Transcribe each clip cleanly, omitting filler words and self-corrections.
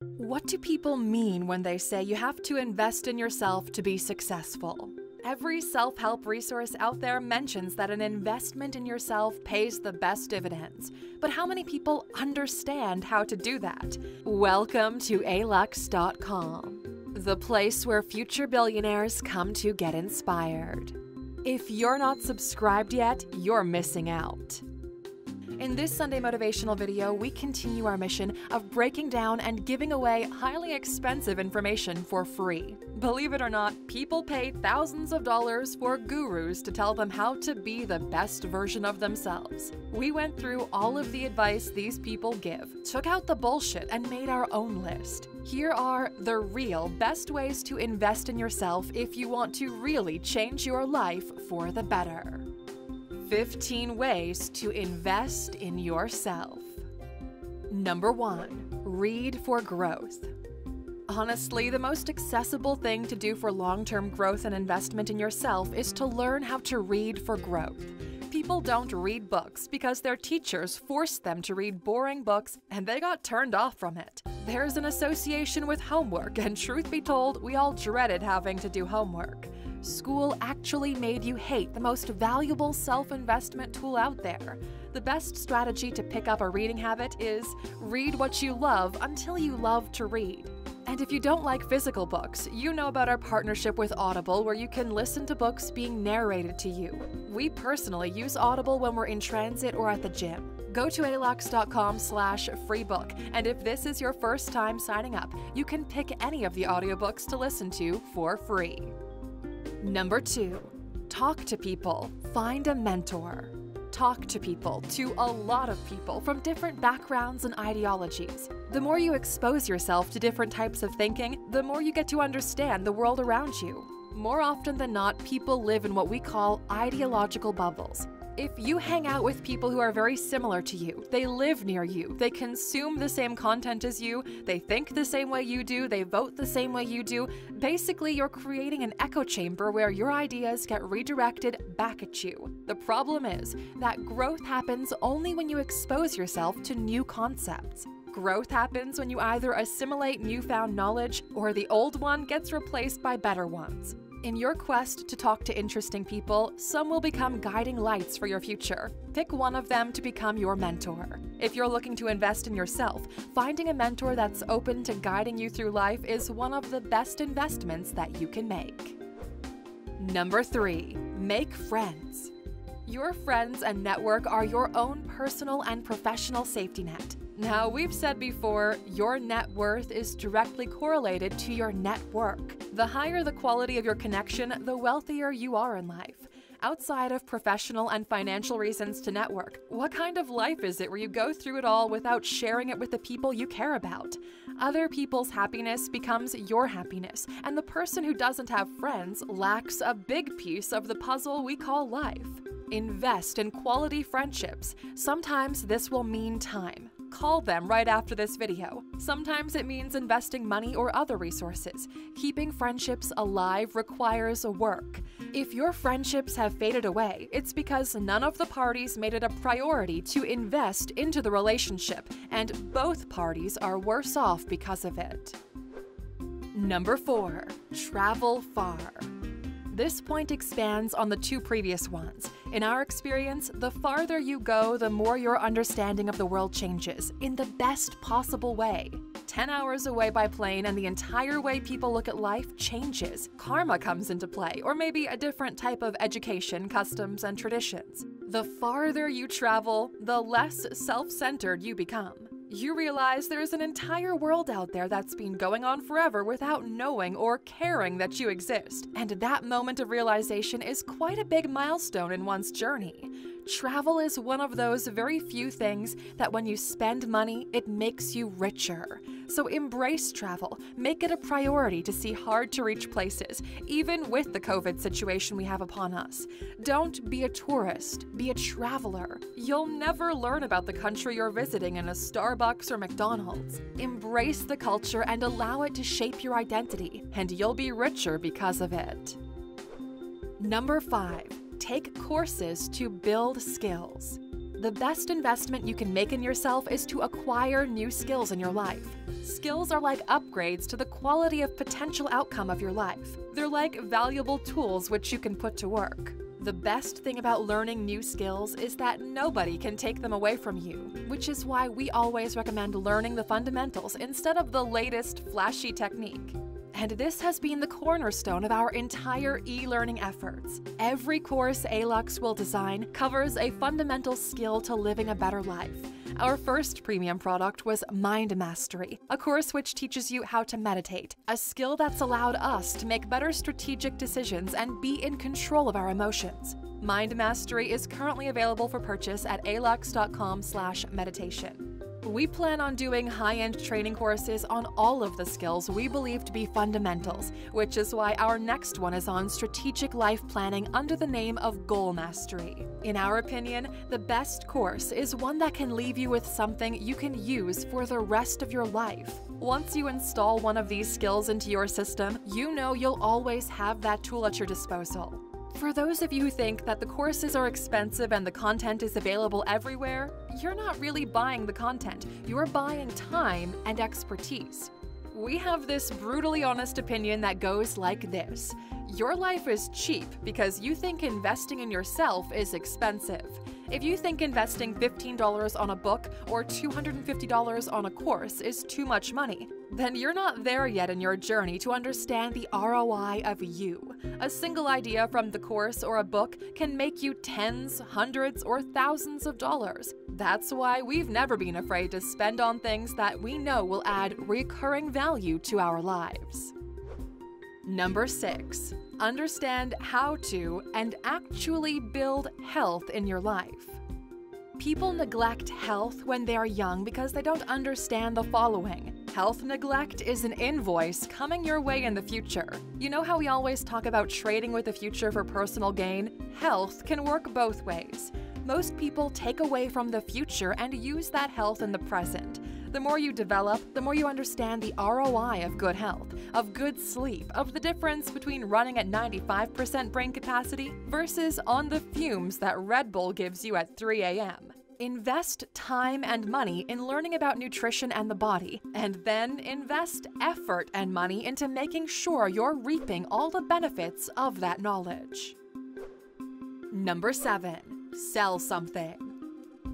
What do people mean when they say you have to invest in yourself to be successful? Every self-help resource out there mentions that an investment in yourself pays the best dividends. But how many people understand how to do that? Welcome to Alux.com, the place where future billionaires come to get inspired. If you're not subscribed yet, you're missing out. In this Sunday motivational video, we continue our mission of breaking down and giving away highly expensive information for free. Believe it or not, people pay thousands of dollars for gurus to tell them how to be the best version of themselves. We went through all of the advice these people give, took out the bullshit, and made our own list. Here are the real best ways to invest in yourself if you want to really change your life for the better. 15 ways to invest in yourself. Number 1. Read for growth. Honestly, the most accessible thing to do for long-term growth and investment in yourself is to learn how to read for growth. People don't read books because their teachers forced them to read boring books and they got turned off from it. There's an association with homework, and truth be told, we all dreaded having to do homework. School actually made you hate the most valuable self-investment tool out there. The best strategy to pick up a reading habit is read what you love until you love to read. And if you don't like physical books, you know about our partnership with Audible, where you can listen to books being narrated to you. We personally use Audible when we're in transit or at the gym. Go to Alux.com/freebook, and if this is your first time signing up, you can pick any of the audiobooks to listen to for free. Number 2. Talk to people. Find a mentor. Talk to people, to a lot of people from different backgrounds and ideologies. The more you expose yourself to different types of thinking, the more you get to understand the world around you. More often than not, people live in what we call ideological bubbles. If you hang out with people who are very similar to you, they live near you, they consume the same content as you, they think the same way you do, they vote the same way you do, basically you're creating an echo chamber where your ideas get redirected back at you. The problem is that growth happens only when you expose yourself to new concepts. Growth happens when you either assimilate newfound knowledge or the old one gets replaced by better ones. In your quest to talk to interesting people, some will become guiding lights for your future. Pick one of them to become your mentor. If you're looking to invest in yourself, finding a mentor that's open to guiding you through life is one of the best investments that you can make. Number 3. Make friends. Your friends and network are your own personal and professional safety net. Now, we've said before, your net worth is directly correlated to your network. The higher the quality of your connection, the wealthier you are in life. Outside of professional and financial reasons to network, what kind of life is it where you go through it all without sharing it with the people you care about? Other people's happiness becomes your happiness, and the person who doesn't have friends lacks a big piece of the puzzle we call life. Invest in quality friendships. Sometimes this will mean time. Call them right after this video. Sometimes it means investing money or other resources. Keeping friendships alive requires work. If your friendships have faded away, it's because none of the parties made it a priority to invest into the relationship, and both parties are worse off because of it. Number 4. Travel far. This point expands on the 2 previous ones. In our experience, the farther you go, the more your understanding of the world changes, in the best possible way. 10 hours away by plane and the entire way people look at life changes. Karma comes into play, or maybe a different type of education, customs, and traditions. The farther you travel, the less self-centered you become. You realize there's an entire world out there that's been going on forever without knowing or caring that you exist. And that moment of realization is quite a big milestone in one's journey. Travel is one of those very few things that when you spend money, it makes you richer. So embrace travel. Make it a priority to see hard-to-reach places, even with the COVID situation we have upon us. Don't be a tourist, be a traveler. You'll never learn about the country you're visiting in a Starbucks or McDonald's. Embrace the culture and allow it to shape your identity, and you'll be richer because of it. Number 5. Take courses to build skills. The best investment you can make in yourself is to acquire new skills in your life. Skills are like upgrades to the quality of potential outcome of your life. They're like valuable tools which you can put to work. The best thing about learning new skills is that nobody can take them away from you, which is why we always recommend learning the fundamentals instead of the latest flashy technique. And this has been the cornerstone of our entire e-learning efforts. Every course Alux will design covers a fundamental skill to living a better life. Our first premium product was Mind Mastery, a course which teaches you how to meditate, a skill that's allowed us to make better strategic decisions and be in control of our emotions. Mind Mastery is currently available for purchase at Alux.com/meditation. We plan on doing high-end training courses on all of the skills we believe to be fundamentals, which is why our next one is on strategic life planning under the name of Goal Mastery. In our opinion, the best course is one that can leave you with something you can use for the rest of your life. Once you install one of these skills into your system, you know you'll always have that tool at your disposal. For those of you who think that the courses are expensive and the content is available everywhere, you're not really buying the content, you're buying time and expertise. We have this brutally honest opinion that goes like this: your life is cheap because you think investing in yourself is expensive. If you think investing $15 on a book or $250 on a course is too much money, then you're not there yet in your journey to understand the ROI of you. A single idea from the course or a book can make you tens, hundreds, or thousands of dollars. That's why we've never been afraid to spend on things that we know will add recurring value to our lives. Number 6. Understand how to and actually build health in your life. People neglect health when they are young because they don't understand the following. Health neglect is an invoice coming your way in the future. You know how we always talk about trading with the future for personal gain? Health can work both ways. Most people take away from the future and use that health in the present. The more you develop, the more you understand the ROI of good health, of good sleep, of the difference between running at 95% brain capacity versus on the fumes that Red Bull gives you at 3 a.m. Invest time and money in learning about nutrition and the body, and then invest effort and money into making sure you're reaping all the benefits of that knowledge. Number 7. Sell something.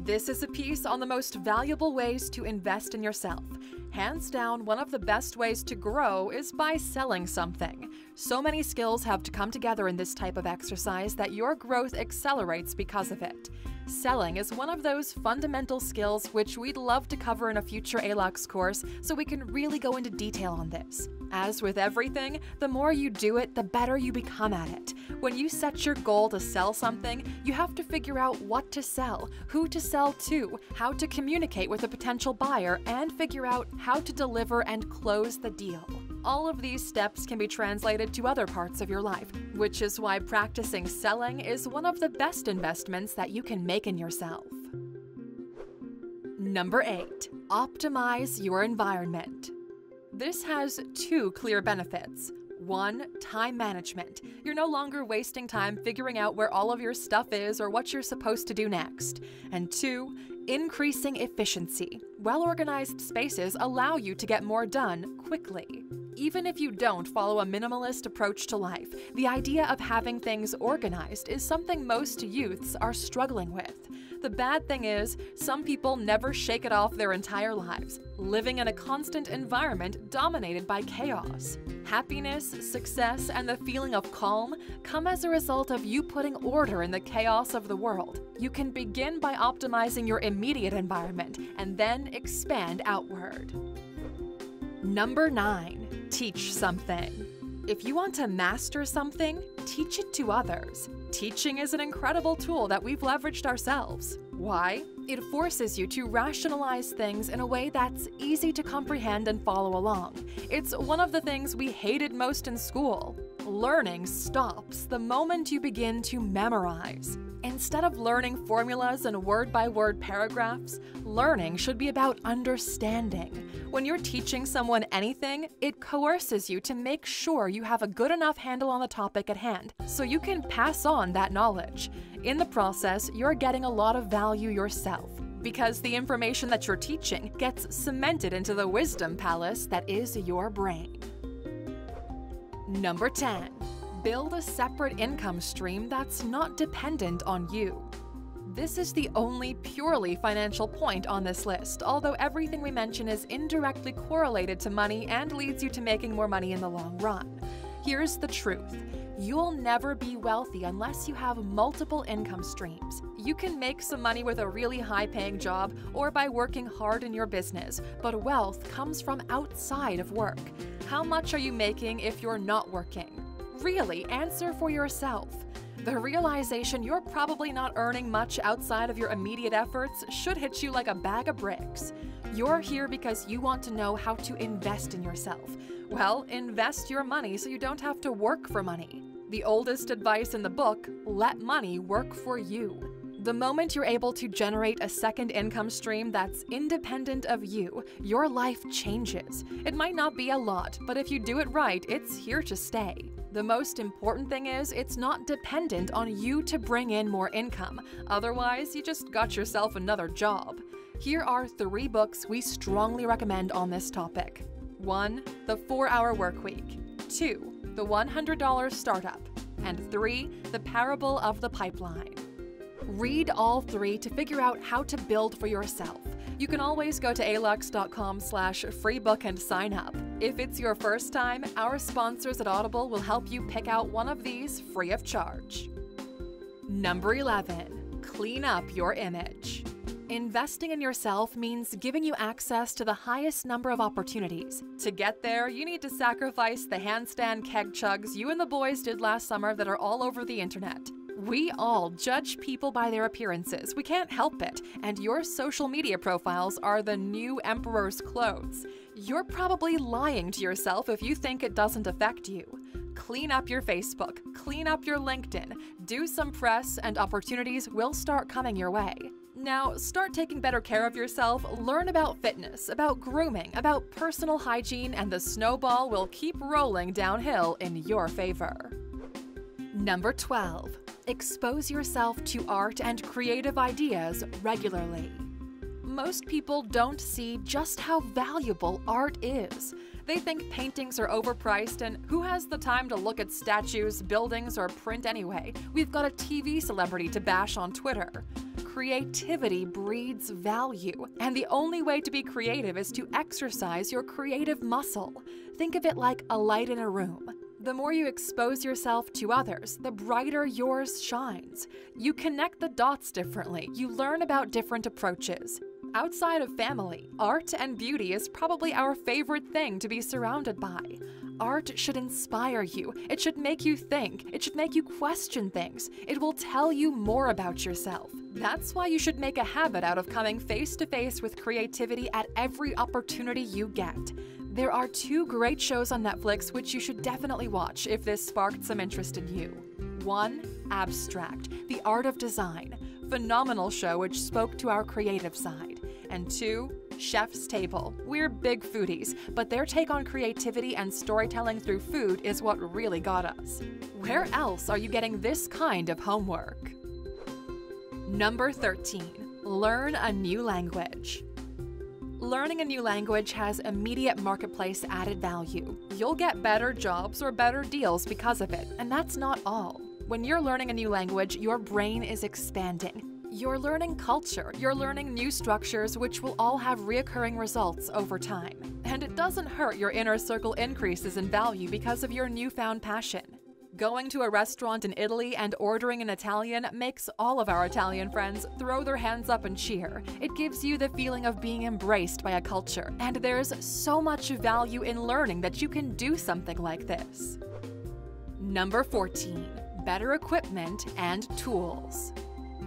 This is a piece on the most valuable ways to invest in yourself. Hands down, one of the best ways to grow is by selling something. So many skills have to come together in this type of exercise that your growth accelerates because of it. Selling is one of those fundamental skills which we'd love to cover in a future Alux course so we can really go into detail on this. As with everything, the more you do it, the better you become at it. When you set your goal to sell something, you have to figure out what to sell, who to sell to, how to communicate with a potential buyer, and figure out how to deliver and close the deal. All of these steps can be translated to other parts of your life, which is why practicing selling is one of the best investments that you can make in yourself. Number 8. Optimize your environment. This has 2 clear benefits. 1. Time management. You're no longer wasting time figuring out where all of your stuff is or what you're supposed to do next. And 2. Increasing efficiency. Well-organized spaces allow you to get more done quickly. Even if you don't follow a minimalist approach to life, the idea of having things organized is something most youths are struggling with. The bad thing is, some people never shake it off their entire lives, living in a constant environment dominated by chaos. Happiness, success, and the feeling of calm come as a result of you putting order in the chaos of the world. You can begin by optimizing your immediate environment and then expand outward. Number 9. Teach something. If you want to master something, teach it to others. Teaching is an incredible tool that we've leveraged ourselves. Why? It forces you to rationalize things in a way that's easy to comprehend and follow along. It's one of the things we hated most in school. Learning stops the moment you begin to memorize. Instead of learning formulas and word-by-word paragraphs, learning should be about understanding. When you're teaching someone anything, it coerces you to make sure you have a good enough handle on the topic at hand, so you can pass on that knowledge. In the process, you're getting a lot of value yourself. because the information that you're teaching gets cemented into the wisdom palace that is your brain. Number 10. Build a separate income stream that's not dependent on you. This is the only purely financial point on this list, although everything we mention is indirectly correlated to money and leads you to making more money in the long run. Here's the truth. You'll never be wealthy unless you have multiple income streams. You can make some money with a really high-paying job or by working hard in your business, but wealth comes from outside of work. How much are you making if you're not working? Really, answer for yourself. The realization you're probably not earning much outside of your immediate efforts should hit you like a bag of bricks. You're here because you want to know how to invest in yourself. Well, invest your money so you don't have to work for money. The oldest advice in the book, let money work for you. The moment you're able to generate a second income stream that's independent of you, your life changes. It might not be a lot, but if you do it right, it's here to stay. The most important thing is it's not dependent on you to bring in more income. Otherwise, you just got yourself another job. Here are 3 books we strongly recommend on this topic. 1. The 4-Hour Workweek. 2. The $100 Startup. And 3. The Parable of the Pipeline. Read all 3 to figure out how to build for yourself. You can always go to Alux.com/freebook and sign up. If it's your first time, our sponsors at Audible will help you pick out one of these free of charge. Number 11. Clean up your image. Investing in yourself means giving you access to the highest number of opportunities. To get there, you need to sacrifice the handstand keg chugs you and the boys did last summer that are all over the internet. We all judge people by their appearances. We can't help it. And your social media profiles are the new emperor's clothes. You're probably lying to yourself if you think it doesn't affect you. Clean up your Facebook, clean up your LinkedIn, do some press, and opportunities will start coming your way. Now, start taking better care of yourself, learn about fitness, about grooming, about personal hygiene, and the snowball will keep rolling downhill in your favor. Number 12. Expose yourself to art and creative ideas regularly. Most people don't see just how valuable art is. They think paintings are overpriced and who has the time to look at statues, buildings, or print anyway? We've got a TV celebrity to bash on Twitter. Creativity breeds value, and the only way to be creative is to exercise your creative muscle. Think of it like a light in a room. The more you expose yourself to others, the brighter yours shines. You connect the dots differently. You learn about different approaches. Outside of family, art and beauty is probably our favorite thing to be surrounded by. Art should inspire you. It should make you think. It should make you question things. It will tell you more about yourself. That's why you should make a habit out of coming face to face with creativity at every opportunity you get. There are 2 great shows on Netflix which you should definitely watch if this sparked some interest in you. 1. Abstract, The Art of Design. Phenomenal show which spoke to our creative side. And 2. Chef's Table. We're big foodies, but their take on creativity and storytelling through food is what really got us. Where else are you getting this kind of homework? Number 13. Learn a new language. Learning a new language has immediate marketplace added value. You'll get better jobs or better deals because of it, and that's not all. When you're learning a new language, your brain is expanding. You're learning culture, you're learning new structures which will all have reoccurring results over time. And it doesn't hurt your inner circle increases in value because of your newfound passion. Going to a restaurant in Italy and ordering in Italian makes all of our Italian friends throw their hands up and cheer. It gives you the feeling of being embraced by a culture, and there's so much value in learning that you can do something like this. Number 14. Better equipment and tools.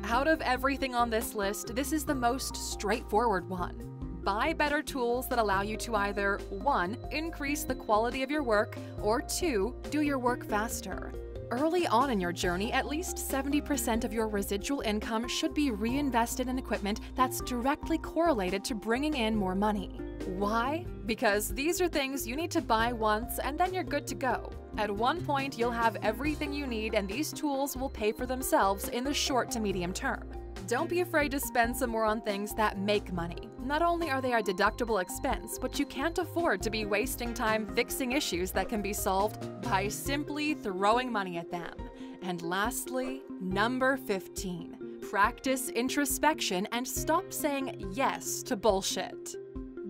Out of everything on this list, this is the most straightforward one. Buy better tools that allow you to either 1. Increase the quality of your work, or 2. Do your work faster. Early on in your journey, at least 70% of your residual income should be reinvested in equipment that's directly correlated to bringing in more money. Why? Because these are things you need to buy once and then you're good to go. At one point, you'll have everything you need and these tools will pay for themselves in the short to medium term. Don't be afraid to spend some more on things that make money. Not only are they a deductible expense, but you can't afford to be wasting time fixing issues that can be solved by simply throwing money at them. And lastly, number 15. Practice introspection and stop saying yes to bullshit.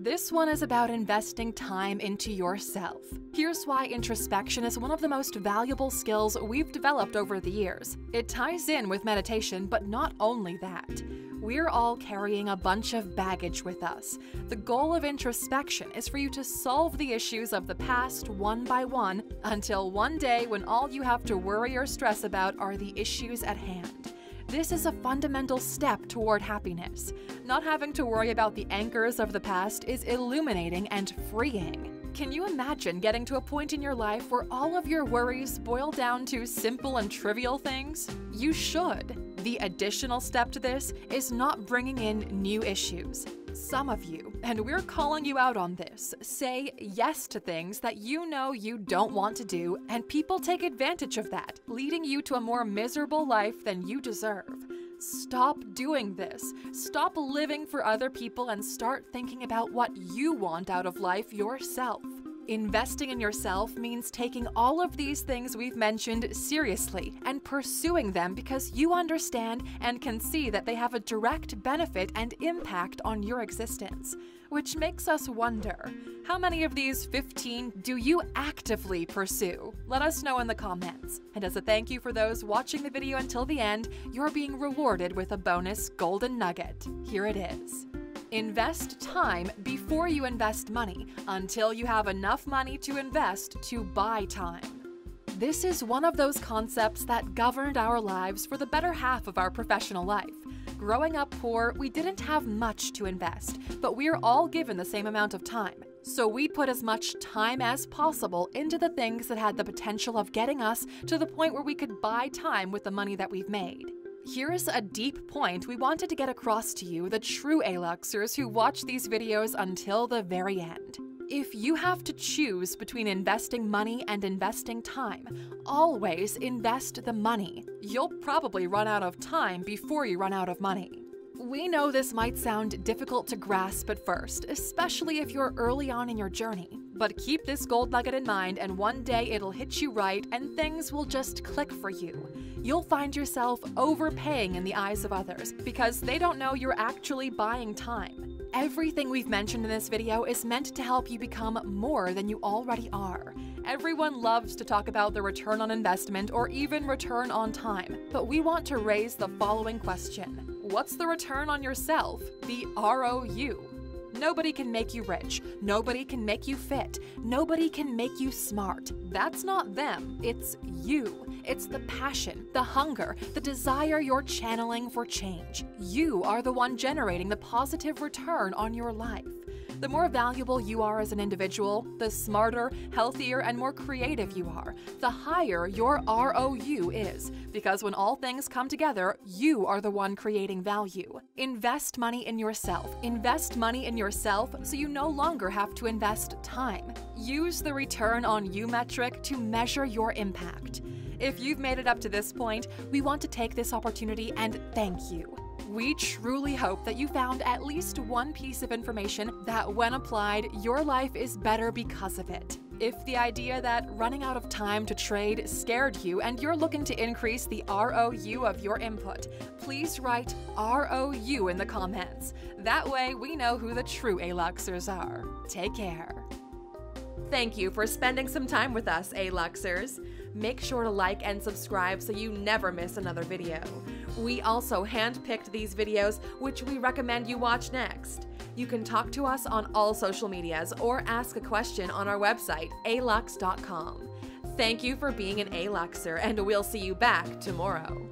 This one is about investing time into yourself. Here's why introspection is one of the most valuable skills we've developed over the years. It ties in with meditation, but not only that. We're all carrying a bunch of baggage with us. The goal of introspection is for you to solve the issues of the past one by one until one day when all you have to worry or stress about are the issues at hand. This is a fundamental step toward happiness. Not having to worry about the anchors of the past is illuminating and freeing. Can you imagine getting to a point in your life where all of your worries boil down to simple and trivial things? You should. The additional step to this is not bringing in new issues. Some of you, and we're calling you out on this, say yes to things that you know you don't want to do, and people take advantage of that, leading you to a more miserable life than you deserve. Stop doing this. Stop living for other people and start thinking about what you want out of life yourself. Investing in yourself means taking all of these things we've mentioned seriously and pursuing them because you understand and can see that they have a direct benefit and impact on your existence. Which makes us wonder, how many of these 15 do you actively pursue? Let us know in the comments. And as a thank you for those watching the video until the end, you're being rewarded with a bonus golden nugget. Here it is. Invest time before you invest money until you have enough money to invest to buy time. This is one of those concepts that governed our lives for the better half of our professional life. Growing up poor, we didn't have much to invest, but we're all given the same amount of time. So we put as much time as possible into the things that had the potential of getting us to the point where we could buy time with the money that we've made. Here's a deep point we wanted to get across to you, the true Aluxers who watch these videos until the very end. If you have to choose between investing money and investing time, always invest the money. You'll probably run out of time before you run out of money. We know this might sound difficult to grasp at first, especially if you're early on in your journey. But keep this gold nugget in mind and one day it'll hit you right and things will just click for you. You'll find yourself overpaying in the eyes of others because they don't know you're actually buying time. Everything we've mentioned in this video is meant to help you become more than you already are. Everyone loves to talk about the return on investment or even return on time, but we want to raise the following question. What's the return on yourself? The ROU. Nobody can make you rich. Nobody can make you fit. Nobody can make you smart. That's not them. It's you. It's the passion, the hunger, the desire you're channeling for change. You are the one generating the positive return on your life. The more valuable you are as an individual, the smarter, healthier, and more creative you are, the higher your ROU is, because when all things come together, you are the one creating value. Invest money in yourself. Invest money in yourself so you no longer have to invest time. Use the return on you metric to measure your impact. If you've made it up to this point, we want to take this opportunity and thank you. We truly hope that you found at least one piece of information that, when applied, your life is better because of it. If the idea that running out of time to trade scared you and you're looking to increase the ROU of your input, please write ROU in the comments. That way we know who the true Aluxers are. Take care. Thank you for spending some time with us, Aluxers. Make sure to like and subscribe so you never miss another video. We also handpicked these videos, which we recommend you watch next. You can talk to us on all social medias or ask a question on our website, Alux.com. Thank you for being an Aluxer, and we'll see you back tomorrow.